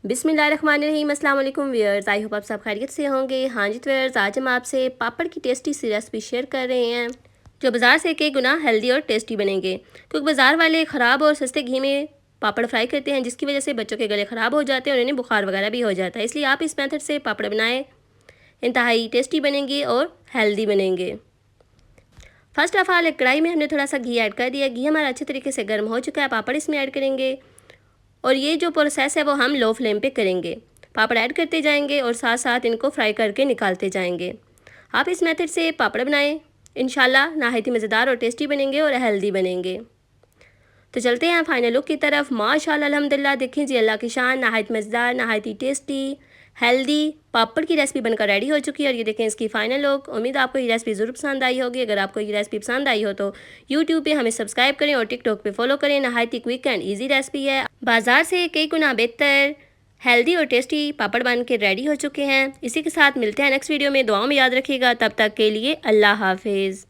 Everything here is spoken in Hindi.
बिस्मिल्लाहिर्रहमानिर्रहीम, अस्सलाम वालेकुम व्यूअर्स। आई होप आप सब खैरियत से होंगे। हाँ जी व्यूअर्स, आज हम आपसे पापड़ की टेस्टी सी रेसिपी शेयर कर रहे हैं जो बाज़ार से कई गुना हेल्दी और टेस्टी बनेंगे। क्योंकि बाज़ार वाले ख़राब और सस्ते घी में पापड़ फ्राई करते हैं, जिसकी वजह से बच्चों के गले ख़राब हो जाते हैं और इन्हें बुखार वगैरह भी हो जाता है। इसलिए आप इस मेथड से पापड़ बनाएं, इंतहाई टेस्टी बनेंगे और हेल्दी बनेंगे। फर्स्ट ऑफ ऑल एक कढ़ाई में हमने थोड़ा सा घी ऐड कर दिया। घी हमारा अच्छे तरीके से गर्म हो चुका है। पापड़ इसमें ऐड करेंगे और ये जो प्रोसेस है वो हम लो फ्लेम पे करेंगे। पापड़ ऐड करते जाएंगे और साथ साथ इनको फ्राई करके निकालते जाएंगे। आप इस मेथड से पापड़ बनाएं, इंशाल्लाह नहायत ही मज़ेदार और टेस्टी बनेंगे और हेल्दी बनेंगे। तो चलते हैं फाइनल लुक की तरफ। माशाल्लाह अल्हम्दुलिल्लाह, देखें जी अल्लाह की शान, नहायत मज़ेदार, नहायत ही टेस्टी हेल्दी पापड़ की रेसिपी बनकर रेडी हो चुकी है। और ये देखें इसकी फाइनल लुक। उम्मीद आपको ये रेसिपी ज़रूर पसंद आई होगी। अगर आपको ये रेसिपी पसंद आई हो तो यूट्यूब पे हमें सब्सक्राइब करें और टिकटॉक पे फॉलो करें। नहायत ही क्विक एंड ईजी रेसिपी है। बाज़ार से कई गुना बेहतर हेल्दी और टेस्टी पापड़ बन के रेडी हो चुके हैं। इसी के साथ मिलते हैं नेक्स्ट वीडियो में। दुआओं में याद रखिएगा। तब तक के लिए अल्लाह हाफिज़।